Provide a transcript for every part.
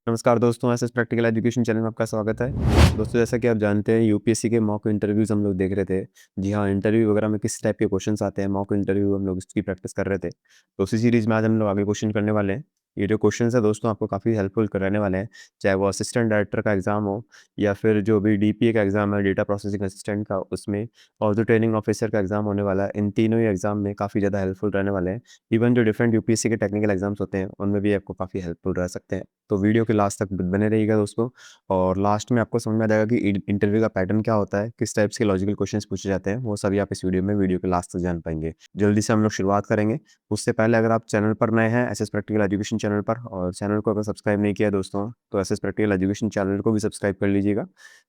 नमस्कार दोस्तों, SS practical education channel में आपका स्वागत है। दोस्तों, जैसा कि आप जानते हैं यूपीएससी के मॉक इंटरव्यूज़ हम लोग देख रहे थे। जी हाँ, इंटरव्यू वगैरह में किस टाइप के क्वेश्चंस आते हैं, मॉक इंटरव्यू हम लोग इसकी प्रैक्टिस कर रहे थे। तो उसी सीरीज़ में आज हम लोग आगे क्वेश्चन करने वाले हैं। ये जो क्वेश्चंस है दोस्तों, आपको काफ़ी हेल्पफुल रहने वाले हैं, चाहे वो असिस्टेंट डायरेक्टर का एग्ज़ाम हो या फिर जो भी डीपीए का एग्ज़ाम है, डेटा प्रोसेसिंग असिस्टेंट का, उसमें और जो ट्रेनिंग ऑफिसर का एग्ज़ाम होने वाला है, इन तीनों ही एग्ज़ाम में काफ़ी ज़्यादा हेल्पफुल रहने वाले हैं। इवन जो डिफरेंट यूपीएससी के टेक्निकल एग्ज़ाम्स होते हैं, उनमें भी आपको काफ़ी हेल्पफुल रह सकते हैं। तो वीडियो के लास्ट तक बने रहिएगा दोस्तों, और लास्ट में आपको समझ में आ जाएगा कि इंटरव्यू का पैटर्न क्या होता है, किस टाइप्स के लॉजिकल क्वेश्चंस पूछे जाते हैं, वो सभी आप इस वीडियो के लास्ट तक जान पाएंगे। जल्दी से हम लोग शुरुआत करेंगे। उससे पहले अगर आप चैनल पर नए हैं, एसएस प्रैक्टिकल एजुकेशन चैनल पर, और चैनल को अगर सब्सक्राइब नहीं किया दोस्तों, तो एसएस प्रैक्टिकल एजुकेशन चैनल को भी सब्सक्राइब कर लीजिएगा,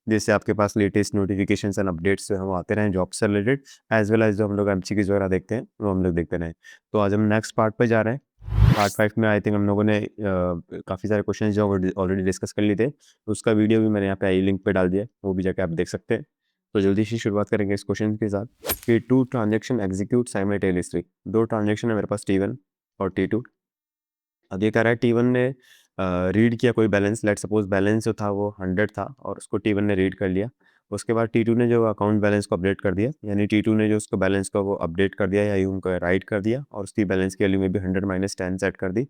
जिससे आपके पास लेटेस्ट नोटिफिकेशन एंड अपडेट्स जो है वो आते रहें जॉब से रिलेटेड, एज वेल एज जो हम लोग एमसीक्यूज वगैरह देखते हैं वो हम लोग देखते रहें। तो आज हम नेक्स्ट पार्ट पे जा रहे हैं। पार्ट 5 में आई थिंक हम लोगों ने काफ़ी सारे क्वेश्चंस जो ऑलरेडी डिस्कस कर लिए थे, तो उसका वीडियो भी मैंने यहाँ पे आई लिंक पे डाल दिया है, वो भी जाके आप देख सकते हैं। तो जल्दी से शुरुआत करेंगे इस क्वेश्चन के साथ कि टू ट्रांजेक्शन एग्जीक्यूट साइमल्टेनियसली। दो ट्रांजेक्शन है मेरे पास, T1 और T2। अब ये कह रहा है T1 ने रीड किया कोई बैलेंस, लेट सपोज बैलेंस जो था वो 100 था और उसको T1 ने रीड कर लिया। उसके बाद T2 ने जो अकाउंट बैलेंस को अपडेट कर दिया, यानी T2 ने जो उसको बैलेंस को वो अपडेट कर दिया या यूं को राइट कर दिया, और उसकी बैलेंस की वैल्यू में भी 100 माइनस 10 सेट कर दी।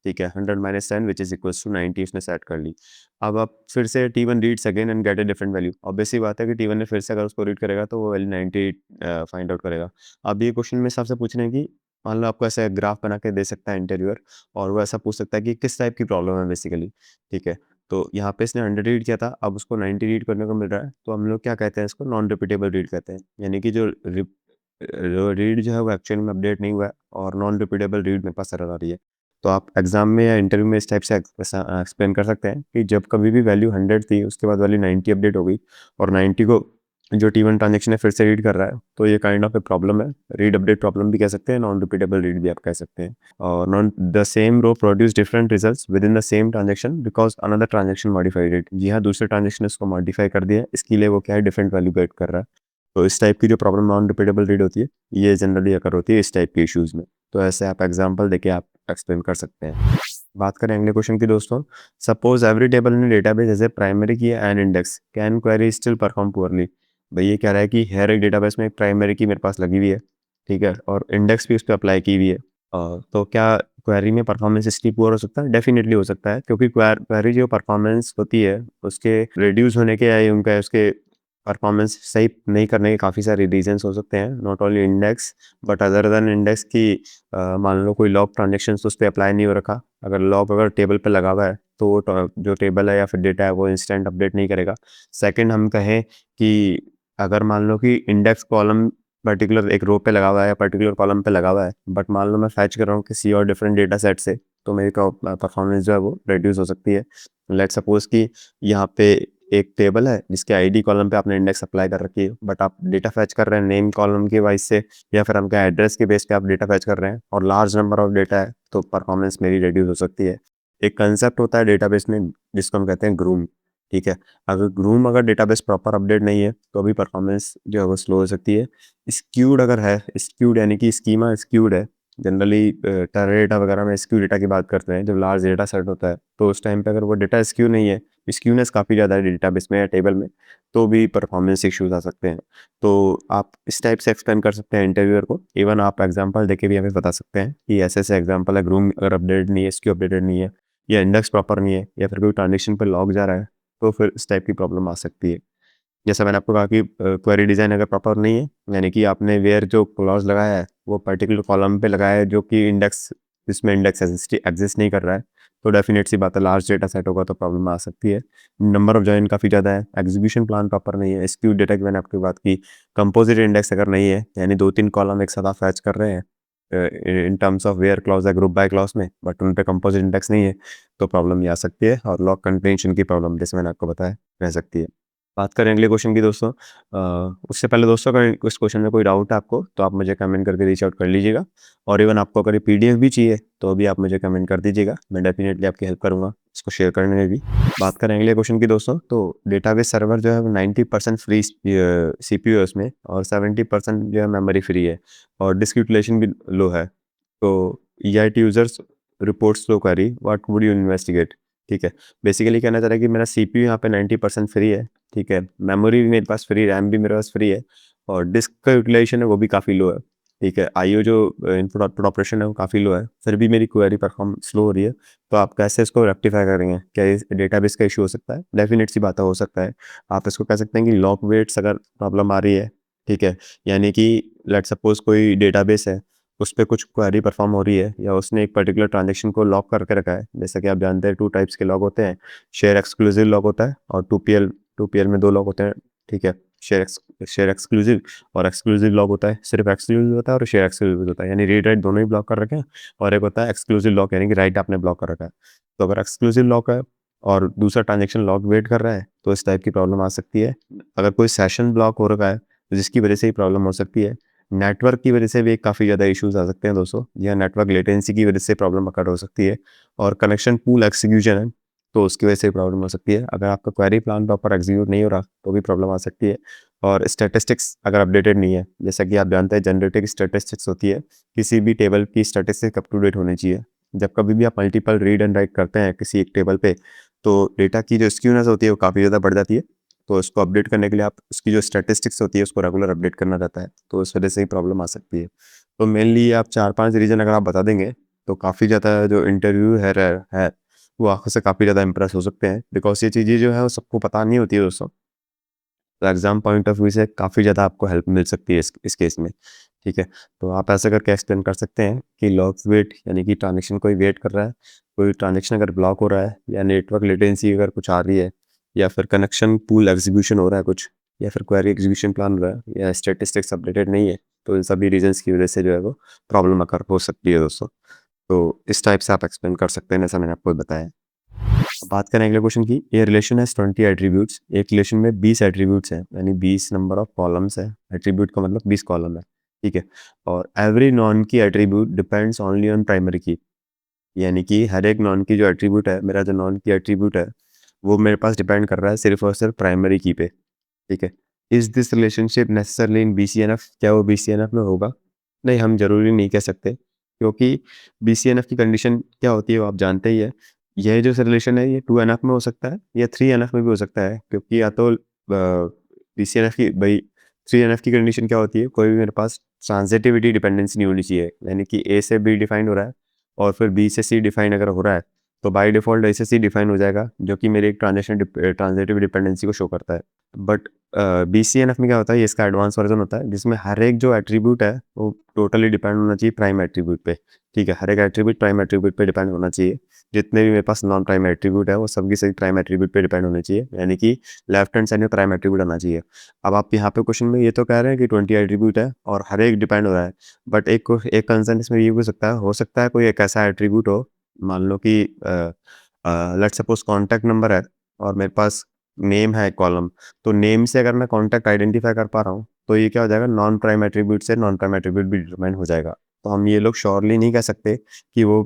ठीक है, 100 minus 10 which is equals to 90 उसने सेट कर ली। अब आप फिर से T1 reads again and get a different value. Obvious सी बात है कि T1 ने फिर से अगर उसको रीड करेगा तो वो वैल्यू 90 फाइंड आउट करेगा। अब ये क्वेश्चन में सबसे पूछने हैं कि मान लो आपको ऐसा ग्राफ बना के दे सकता है इंटरव्यूअर, और वो ऐसा पूछ सकता है कि किस टाइप की प्रॉब्लम है बेसिकली। ठीक है, तो यहाँ पे इसने 100 रीड किया था, अब उसको 90 रीड करने को मिल रहा है, तो हम लोग क्या कहते हैं, इसको नॉन रिपीटेबल रीड कहते हैं। यानी कि जो रीड जो है वो एक्चुअल में अपडेट नहीं हुआ है, और नॉन रिपीटेबल रीड मेरे पास एरर आ रही है। तो आप एग्जाम में या इंटरव्यू में इस टाइप से एक्सप्लेन कर सकते हैं कि जब कभी भी वैल्यू 100 थी, उसके बाद वैल्यू 90 अपडेट हो गई, और 90 को जो T1 ट्रांजेक्शन है फिर से रीड कर रहा है, तो ये काइंड ऑफ ए प्रॉब्लम है। रीड अपडेट प्रॉब्लम भी कह सकते हैं, नॉन रिपीटेबल रीड भी आप कह सकते हैं। और non the same row produce different results within the same transaction because another transaction modified it. जी हाँ, दूसरे ट्रांजेक्शन ने उसको मॉडिफाई कर दिया है, इसके लिए वो क्या है, डिफरेंट वैल्यू गेट कर रहा है। तो इस टाइप की जो प्रॉब्लम नॉन रिपीटेबल रीड होती है, ये जनरली अकर होती है इस टाइप के इश्यूज में। तो ऐसे आप एग्जाम्पल देके आप एक्सप्लेन कर सकते हैं। बात करें अगले क्वेश्चन की दोस्तों। Suppose every table in database as a primary key and index, can query still perform poorly. भाई ये कह रहा है कि हर एक डेटाबेस में एक प्राइमरी की मेरे पास लगी हुई है, ठीक है, और इंडेक्स भी उस पर अप्लाई की हुई है। तो क्या क्वेरी में परफॉर्मेंस इसकी पुअर हो सकता है? डेफिनेटली हो सकता है, क्योंकि क्वेरी जो परफॉर्मेंस होती है उसके रिड्यूस होने के या उनका उसके परफॉर्मेंस सही नहीं करने के काफ़ी सारे रीजंस हो सकते हैं, not only index but other than index की। मान लो कोई लॉग ट्रांजेक्शन उस पर अप्लाई नहीं हो रखा, अगर लॉग अगर टेबल पे लगा हुआ है तो वो जो टेबल है या फिर डेटा है वो इंस्टेंट अपडेट नहीं करेगा। सेकंड, हम कहें कि अगर मान लो कि इंडेक्स कॉलम पर्टिकुलर एक रो पे लगा हुआ है या पर्टिकुलर कॉलम पे लगा हुआ है, बट मान लो मैं फैच कर रहा हूँ किसी और डिफरेंट डेटा सेट से, तो मेरी परफॉर्मेंस जो है वो रिड्यूस हो सकती है। लेट सपोज कि यहाँ पे एक टेबल है जिसके आईडी कॉलम पे आपने इंडेक्स अप्लाई कर रखी है, बट आप डेटा फैच कर रहे हैं नेम कॉलम के वाइज से, या फिर हम क्या एड्रेस के बेस पे आप डेटा फैच कर रहे हैं और लार्ज नंबर ऑफ डेटा है, तो परफॉर्मेंस मेरी रिड्यूस हो सकती है। एक कंसेप्ट होता है डेटाबेस में जिसको हम कहते हैं ग्रूम। ठीक है, अगर डेटाबेस प्रॉपर अपडेट नहीं है तो भी परफॉर्मेंस जो है वो स्लो हो सकती है। स्क्यूड अगर है, स्क्यूड यानी कि स्कीमा स्क्यूड है, जनरली टेराडेटा वगैरह में स्क्यू डेटा की बात करते हैं, जब लार्ज डेटा सेट होता है तो उस टाइम पे अगर वो डेटा स्क्यू नहीं है, स्क्यूनेस काफ़ी ज़्यादा है डेटाबेस में या टेबल में, तो भी परफॉर्मेंस इश्यूज आ सकते हैं। तो आप इस टाइप से एक्सप्लेन कर सकते हैं इंटरव्यूअर को। इवन आप एग्जांपल देके भी हमें बता सकते हैं कि ऐसे ऐसे एग्जांपल है, ग्रूम अगर अपडेट नहीं है, स्क्यू अपडेटेड नहीं है, या इंडेक्स प्रॉपर नहीं है, या फिर कोई ट्रांजेक्शन पर लॉग जा रहा है, तो फिर इस टाइप की प्रॉब्लम आ सकती है। जैसा मैंने आपको कहा कि क्वेरी डिज़ाइन अगर प्रॉपर नहीं है, यानी कि आपने वेयर जो क्लॉज लगाया है वो पर्टिकुलर कॉलम पे लगाया है जो कि इंडेक्स, जिसमें इंडेक्स एग्जिस्ट नहीं कर रहा है, तो डेफिनेट सी बात है लार्ज डेटा सेट होगा तो प्रॉब्लम आ सकती है। नंबर ऑफ जॉइन काफ़ी ज़्यादा है, एग्जीक्यूशन प्लान प्रॉपर नहीं है, स्क्यू डेटा की मैंने आपकी बात की, कंपोजिट इंडेक्स अगर नहीं है, यानी 2-3 कॉलम एक साथ आप फैच कर रहे हैं in terms of where clause या ग्रुप बाय क्लॉज में, बट उन पे कंपोजिट इंडेक्स नहीं है, तो प्रॉब्लम ये आ सकती है। और लॉग कंटेंशन की प्रॉब्लम जैसे मैंने आपको बताया रह सकती है। बात करें अगले क्वेश्चन की दोस्तों। उससे पहले दोस्तों अगर इस क्वेश्चन में कोई डाउट है आपको, तो आप मुझे कमेंट करके रीच आउट कर लीजिएगा, और इवन आपको अगर ये पीडीएफ भी चाहिए तो भी आप मुझे कमेंट कर दीजिएगा, मैं डेफिनेटली आपकी हेल्प करूंगा इसको शेयर करने में भी। बात करें अगले क्वेश्चन की दोस्तों, तो डेटाबेस सर्वर जो है वो 90% फ्री सीपीयू है उसमें, और 70% जो है मेमोरी फ्री है, और डिस्क यूटिलाइजेशन भी लो है। तो EIT users reports low query, what would you investigate. ठीक है। बेसिकली कहना चाह रहा है कि मेरा सीपीयू यहाँ पे 90% फ्री है, ठीक है। मेमोरी भी मेरे पास फ्री, रैम भी मेरे पास फ्री है और डिस्क का यूटिलाइजेशन है वो भी काफ़ी लो है, ठीक है। आईओ जो इनपुट आउटपुट ऑपरेशन है वो काफ़ी लो है, फिर भी मेरी क्वेरी परफॉर्म स्लो हो रही है। तो आप कैसे इसको रेक्टिफाई करेंगे? क्या इस डेटाबेस का इशू हो सकता है? डेफिनेट सी बात है, हो सकता है। आप इसको कह सकते हैं कि लॉक वेट्स अगर प्रॉब्लम आ रही है, ठीक है, यानी कि लेट्स सपोज कोई डेटाबेस है, उस पे कुछ क्वेरी परफॉर्म हो रही है या उसने एक पर्टिकुलर ट्रांजेक्शन को लॉक करके रखा है। जैसा कि आप जानते हैं 2 टाइप्स के लॉक होते हैं, शेयर एक्सक्लूसिव लॉक होता है और 2PL में 2 लॉक होते हैं, ठीक है। शेयर एक्सक्लूसिव और एक्सक्लूसिव लॉक होता है, सिर्फ एक्सक्लूसिव होता है और शेयर एक्सक्लूसिव होता है, यानी रीड राइट दोनों ही ब्लॉक कर रखे हैं। और एक होता है एक्सक्लूसिव लॉक, यानी कि राइट आपने ब्लॉक कर रखा है। तो अगर एक्सक्लूसिव लॉक है और दूसरा ट्रांजेक्शन लॉक वेट कर रहा है तो इस टाइप की प्रॉब्लम आ सकती है। अगर कोई सेशन ब्लॉक हो रखा है तो जिसकी वजह से ही प्रॉब्लम हो सकती है। नेटवर्क की वजह से भी काफ़ी ज़्यादा इश्यूज़ आ सकते हैं दोस्तों, या नेटवर्क लेटेंसी की वजह से प्रॉब्लम अकर हो सकती है। और कनेक्शन पूल एग्जीक्यूशन है तो उसकी वजह से प्रॉब्लम हो सकती है। अगर आपका क्वेरी प्लान प्रॉपर एग्जीक्यूट नहीं हो रहा तो भी प्रॉब्लम आ सकती है। और स्टैटिस्टिक्स अगर अपडेटेड नहीं है, जैसा कि आप जानते हैं जनरेटिव स्टैटिस्टिक्स होती है, किसी भी टेबल की स्टैटिस्टिक्स अप टू डेट होनी चाहिए। जब कभी भी आप मल्टीपल रीड एंड राइट करते हैं किसी एक टेबल पे, तो डेटा की जो स्क्यूनेस होती है वो काफ़ी ज़्यादा बढ़ जाती है। तो इसको अपडेट करने के लिए आप उसकी जो स्टैटिस्टिक्स होती है उसको रेगुलर अपडेट करना रहता है, तो इस वजह से ही प्रॉब्लम आ सकती है। तो मेनली आप 4-5 रीज़न अगर आप बता देंगे तो काफ़ी ज़्यादा जो इंटरव्यू है वो आँखों से काफ़ी ज़्यादा इम्प्रेस हो सकते हैं, बिकॉज़ ये चीज़ें जो है वो सबको पता नहीं होती है दोस्तों। तो एग्ज़ाम पॉइंट ऑफ व्यू से काफ़ी ज़्यादा आपको हेल्प मिल सकती है इस केस में, ठीक है। तो आप ऐसा करके एक्सप्लेन कर सकते हैं कि लॉक वेट, यानी कि ट्रांज़ैक्शन कोई वेट कर रहा है, कोई ट्रांज़ैक्शन अगर ब्लॉक हो रहा है या नेटवर्क लेटेंसी अगर कुछ आ रही है या फिर कनेक्शन पूल एग्जीक्यूशन हो रहा है कुछ, या फिर क्वेरी एग्जीक्यूशन प्लान हो रहा है या स्टैटिस्टिक्स अपडेटेड नहीं है, तो इन सभी रीज़न्स की वजह से जो है वो प्रॉब्लम अकर हो सकती है दोस्तों। तो इस टाइप से आप एक्सप्लेन कर सकते हैं, जैसा मैंने आपको बताया। बात करें अगले क्वेश्चन की, ए रिलेशन हैज 20 एट्रीब्यूट्स। एक रिलेशन में 20 एट्रीब्यूट्स हैं, यानी 20 नंबर ऑफ कॉलम्स है। एट्रीब्यूट का मतलब 20 कॉलम है, ठीक है। और एवरी नॉन की attribute depends only on primary की, यानी कि हर एक नॉन की जो एट्रीब्यूट है, मेरा जो नॉन की एट्रीब्यूट है वो मेरे पास डिपेंड कर रहा है सिर्फ और सिर्फ प्राइमरी की पे, ठीक है। Is this relationship necessarily in BCNF? क्या वो BCNF में होगा? नहीं, हम जरूरी नहीं कह सकते, क्योंकि BCNF की कंडीशन क्या होती है वो आप जानते ही है। यह जो रिलेशन है ये 2NF में हो सकता है या 3NF में भी हो सकता है, क्योंकि या तो BCNF की भाई 3NF की कंडीशन क्या होती है, कोई भी मेरे पास ट्रांजिटिविटी डिपेंडेंसी नहीं होनी चाहिए, यानी कि A से B डिफाइन हो रहा है और फिर B से C डिफाइन अगर हो रहा है तो बाय डिफ़ॉल्ट A से C डिफाइन हो जाएगा, जो कि मेरी एक ट्रांजिटिव डिपेंडेंसी को शो करता है। बट BCNF में क्या होता है, ये इसका एडवांस वर्जन होता है जिसमें हर एक जो एट्रीब्यूट है वो टोटली डिपेंड होना चाहिए प्राइम एट्रीब्यूट पे, ठीक है। हर एक एट्रीब्यूट प्राइम एट्रीब्यूट पे डिपेंड होना चाहिए। जितने भी मेरे पास नॉन प्राइम एट्रीब्यूट है वो सब की सभी प्राइम एट्रीब्यूट पे डिपेंड होने चाहिए, यानी कि लेफ्ट हैंड साइड में प्राइम एट्रीब्यूट आना चाहिए। अब आप यहाँ पे क्वेश्चन में ये तो कह रहे हैं कि 20 एट्रीब्यूट है और हर एक डिपेंड हो रहा है, बट एक कंसर्न इसमें ये भी हो सकता है कोई एक ऐसा एट्रीब्यूट हो, मान लो कि लेट्स सपोज कॉन्टैक्ट नंबर है और मेरे पास नेम है कॉलम, तो नेम से अगर मैं कॉन्टैक्ट आइडेंटिफाई कर पा रहा हूँ तो ये क्या हो जाएगा, नॉन प्राइम एट्रीब्यूट से नॉन प्राइम एट्रीब्यूट भी डिटरमाइन हो जाएगा। तो हम ये लोग श्योरली नहीं कह सकते कि वो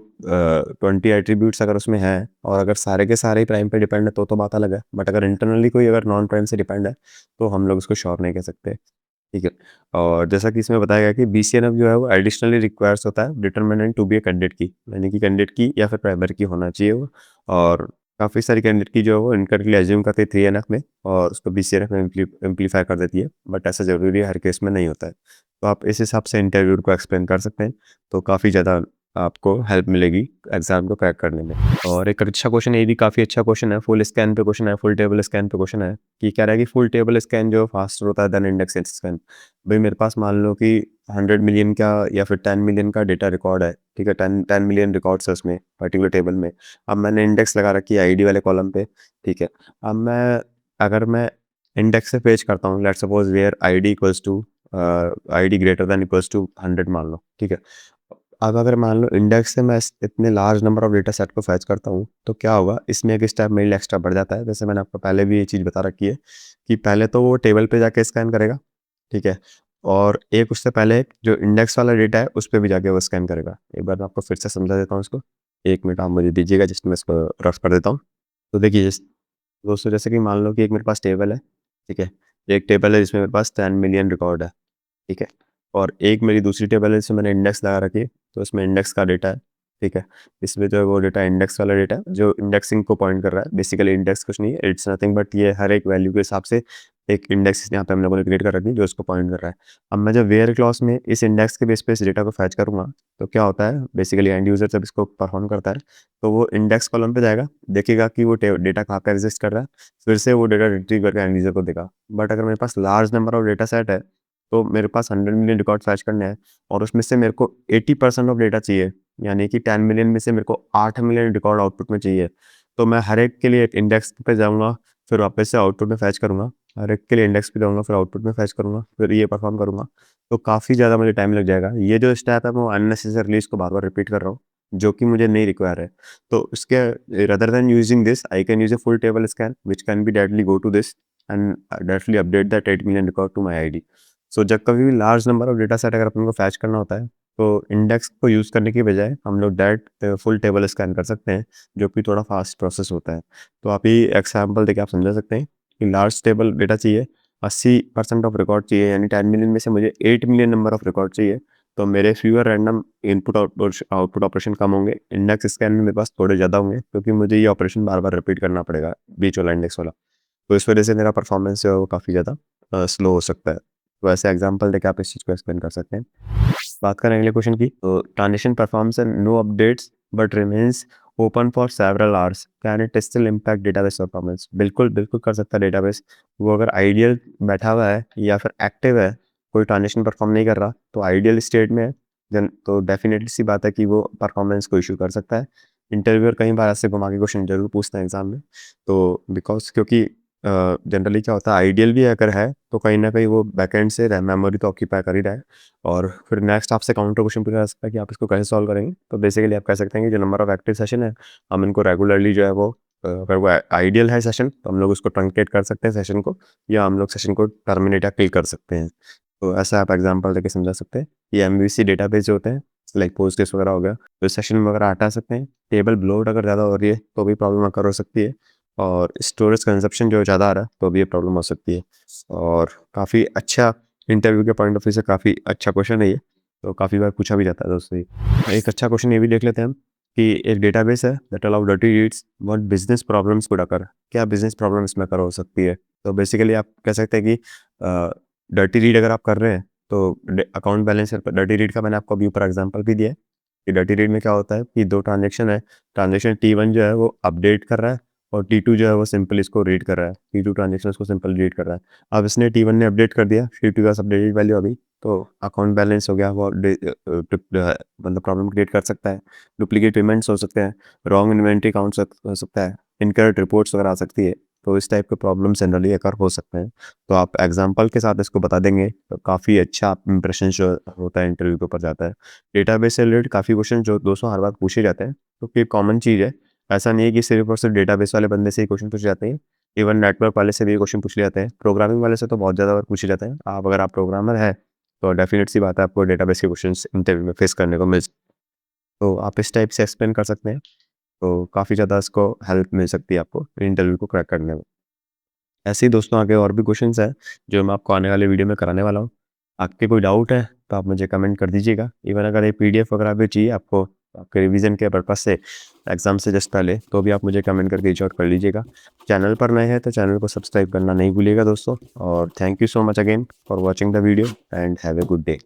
20 एट्रीब्यूट्स अगर उसमें हैं और अगर सारे के सारे ही प्राइम पे डिपेंड है तो बात अलग है, बट अगर इंटरनली कोई अगर नॉन प्राइम से डिपेंड है तो हम लोग उसको श्योर नहीं कह सकते, ठीक है। और जैसा कि इसमें बताया गया कि BCNF जो है वो एडिशनली रिक्वायर्स होता है determinant to be a candidate की, यानी कि कैंडिडेट की या फिर प्राइमरी की होना चाहिए वो। और काफ़ी सारी कैंडिडेट की जो है वो इनकरेक्टली एज्यूम करती है 3NF में और उसको BCNF में इम्प्लीफाई कर देती है, बट ऐसा ज़रूरी है हर केस में नहीं होता है। तो आप इस हिसाब से इंटरव्यू को एक्सप्लेन कर सकते हैं, तो काफ़ी ज़्यादा आपको हेल्प मिलेगी एग्जाम को क्रैक करने में। और एक अच्छा क्वेश्चन, ये भी काफ़ी अच्छा क्वेश्चन है, फुल स्कैन पे क्वेश्चन है, फुल टेबल स्कैन पे क्वेश्चन है, कि कह रहा है कि फुल टेबल स्कैन जो फास्टर होता है देन इंडेक्स स्कैन। भाई मेरे पास मान लो कि 100 मिलियन का या फिर 10 मिलियन का डेटा रिकॉर्ड है, ठीक है। 10 मिलियन रिकॉर्ड्स है उसमें पर्टिकुलर टेबल में। अब मैंने इंडेक्स लगा रखी है ID वाले कॉलम पे, ठीक है। अब अगर मैं इंडेक्स से पेज करता हूँ, let's suppose where ID equals to ID greater than equals to 100 मान लो, ठीक है। अब अगर मान लो इंडेक्स से मैं इतने large number of data set को फैच करता हूँ तो क्या होगा, इसमें एक स्टेप मेरे लिए एक्स्ट्रा बढ़ जाता है। जैसे मैंने आपको पहले भी ये चीज़ बता रखी है कि पहले तो वो टेबल पे जाके स्कैन करेगा, ठीक है। और एक उससे पहले जो इंडेक्स वाला डेटा है उस पर भी जाके वो स्कैन करेगा। एक बार मैं आपको फिर से समझा देता हूँ इसको, 1 मिनट आप मुझे दीजिएगा जिसमें मैं इसको रफ कर देता हूँ। तो देखिए दोस्तों, जैसे कि मान लो कि एक मेरे पास टेबल है, ठीक है। एक टेबल है जिसमें मेरे पास 10 मिलियन रिकॉर्ड है, ठीक है। और एक मेरी दूसरी टेबल है जिसमें मैंने इंडेक्स लगा रखी है, तो इसमें इंडेक्स का डेटा है, ठीक है। इसमें जो है वो डेटा इंडेक्स वाला डेटा है, जो इंडेक्सिंग को पॉइंट कर रहा है। बेसिकली इंडेक्स कुछ नहीं है, इट्स नथिंग बट ये हर एक वैल्यू के हिसाब से एक इंडेक्स यहाँ पे हम लोगों ने क्रिएट कर रखी है जो उसको पॉइंट कर रहा है। अब मैं जब वेयर क्लॉज में इस इंडेक्स के बेस पे इस डेटा को फैच करूँगा तो क्या होता है, बेसिकली एंड यूजर जब इसको परफॉर्म करता है तो वो इंडेक्स कॉलम पे जाएगा, देखेगा कि वो डेटा कहाँ पे एग्जिस्ट कर रहा है, फिर से वो डेटा रिट्रीव करके एंड यूजर को देगा। बट अगर मेरे पास large number of data set है तो मेरे पास 100 मिलियन रिकॉर्ड फैच करने हैं और उसमें से मेरे को 80% ऑफ डेटा चाहिए, यानी कि 10 मिलियन में से मेरे को 8 मिलियन रिकॉर्ड आउटपुट में चाहिए। तो मैं हर एक के लिए एक इंडेक्स पे जाऊँगा, फिर वापस से आउटपुट में फैच करूँगा, हर एक के लिए इंडेक्स पे जाऊँगा, फिर आउटपुट में फैच करूँगा, फिर ये परफॉर्म करूँगा। तो काफ़ी ज़्यादा मुझे टाइम लग जाएगा। ये जो स्टेप है मैं अननेसेसरीली इसको बार-बार रिपीट कर रहा हूँ, जो कि मुझे नहीं रिक्वायर है। तो इसके rather than using this I can use a full table scan which can be directly go to this and directly update that 8 million record to my ID. So जब कभी भी large number of data set अगर अपन को fetch करना होता है तो इंडेक्स को यूज़ करने की बजाय हम लोग डायरेक्ट फुल टेबल स्कैन कर सकते हैं, जो कि थोड़ा फास्ट प्रोसेस होता है। तो आप ये एग्जांपल देके आप समझा सकते हैं कि लार्ज टेबल डेटा चाहिए, 80% ऑफ रिकॉर्ड चाहिए, यानी 10 मिलियन में से मुझे 8 मिलियन नंबर ऑफ रिकॉर्ड चाहिए। तो मेरे fewer random input output operation कम होंगे, इंडेक्स स्कैन में मेरे पास थोड़े ज़्यादा होंगे क्योंकि मुझे ये ऑपरेशन बार-बार रिपीट करना पड़ेगा, बीच वाला इंडेक्स वाला। तो इस वजह से मेरा परफॉर्मेंस जो है वो काफ़ी ज़्यादा स्लो हो सकता है। तो ऐसे एग्जांपल देके आप इस चीज़ को एक्सप्लेन कर सकते हैं। बात करें अगले क्वेश्चन की, तो transition performs no updates but remains open for several hours, can it still impact database performance? बिल्कुल, बिल्कुल कर सकता है डेटाबेस। वो अगर आइडियल बैठा हुआ है या फिर एक्टिव है, कोई ट्रांजिशन परफॉर्म नहीं कर रहा, तो आइडियल स्टेट में है, देन तो डेफिनेटली सी बात है कि वो परफॉर्मेंस को इश्यू कर सकता है। इंटरव्यूअर कई बार ऐसे घुमा के क्वेश्चन ज़रूर पूछते हैं एग्जाम में। तो बिकॉज़ क्योंकि जनरली क्या होता है, आइडियल भी अगर है तो कहीं न कहीं वो बैकएंड से रैम मेमोरी तो ऑक्यूपाई कर ही रहा है और फिर नेक्स्ट आपसे काउंटर क्वेश्चन पूछा जा सकता है कि आप इसको कैसे सॉल्व करेंगे। तो बेसिकली आप कह सकते हैं कि जो नंबर ऑफ एक्टिव सेशन है, हम इनको रेगुलरली जो है वो अगर वो आइडियल है सेशन तो हम लोग उसको ट्रंकेट कर सकते हैं सेशन को, या हम लोग सेशन को टर्मिनेट या किल कर सकते हैं। तो ऐसा आप एग्जांपल देके समझा सकते हैं। ये एमवीसी डेटाबेस जो होते हैं लाइक पोस्टग्रेस वगैरह हो गया, तो सेशन वगैरह हटा सकते हैं। टेबल ब्लोट अगर ज़्यादा हो रही है तो भी प्रॉब्लम अकर हो सकती है, और स्टोरेज कंजप्शन जो ज़्यादा आ रहा है तो भी ये प्रॉब्लम हो सकती है। और काफ़ी अच्छा, इंटरव्यू के पॉइंट ऑफ व्यू से काफ़ी अच्छा क्वेश्चन है ये, तो काफ़ी बार पूछा भी जाता है दोस्तों ये। एक अच्छा क्वेश्चन ये भी देख लेते हैं हम कि एक डेटाबेस है that allow dirty reads what business problems could occur, क्या बिजनेस प्रॉब्लम इसमें अकर हो सकती है? तो बेसिकली आप कह सकते हैं कि डर्टी रीड अगर आप कर रहे हैं तो अकाउंट बैलेंस डर्टी रीड का मैंने आपको अभी ऊपर एग्जांपल भी दिया है कि डर्टी रीड में क्या होता है कि दो ट्रांजेक्शन है, ट्रांजेक्शन T1 जो है वो अपडेट कर रहा है और T2 जो है वो सिंपल इसको रीड कर रहा है, T2 ट्रांजेक्शन उसको सिंपल रीड कर रहा है। अब इसने T1 ने अपडेट कर दिया, T2 के पास अपडेटेड वैल्यू अभी, तो अकाउंट बैलेंस हो गया वो मतलब प्रॉब्लम क्रिएट कर सकता है, डुप्लीकेट पेमेंट्स हो सकते हैं, रॉन्ग इन्वेंट्री काउंट हो सकता है, इनकरेक्ट रिपोर्ट्स वगैरह आ सकती है। तो इस टाइप के प्रॉब्लम जनरली अकर हो सकते हैं। तो आप एग्जांपल के साथ इसको बता देंगे तो काफ़ी अच्छा इंप्रेशन जो होता है इंटरव्यू के ऊपर जाता है। डेटाबेस से रिलेटेड काफ़ी क्वेश्चन जो दोस्तों हर बार पूछे जाते हैं, तो ये कॉमन चीज़ है। ऐसा नहीं है कि सिर्फ और सिर्फ डेटाबेस वाले बंदे से ही क्वेश्चन पूछे जाते हैं, इवन नेटवर्क वाले से भी क्वेश्चन पूछ लिए जाते हैं, प्रोग्रामिंग वाले से तो बहुत ज़्यादा बार पूछे जाते हैं। आप अगर आप प्रोग्रामर हैं तो डेफिनेट सी बात है आपको डेटाबेस के क्वेश्चंस इंटरव्यू में फेस करने को मिल, तो आप इस टाइप से एक्सप्लेन कर सकते हैं, तो काफ़ी ज़्यादा इसको हेल्प मिल सकती है आपको इंटरव्यू को क्रैक करने में। ऐसे ही दोस्तों आगे और भी क्वेश्चंस हैं जो मैं आपको आने वाले वीडियो में कराने वाला हूँ। आपके कोई डाउट है तो आप मुझे कमेंट कर दीजिएगा। इवन अगर ये पीडीएफ वगैरह भी चाहिए आपको आपके रिवीजन के पर्पज़ से एग्ज़ाम से जस्ट पहले, तो भी आप मुझे कमेंट करके रीच आउट कर लीजिएगा। चैनल पर नए हैं तो चैनल को सब्सक्राइब करना नहीं भूलिएगा दोस्तों, और thank you so much again for watching the video and have a good day.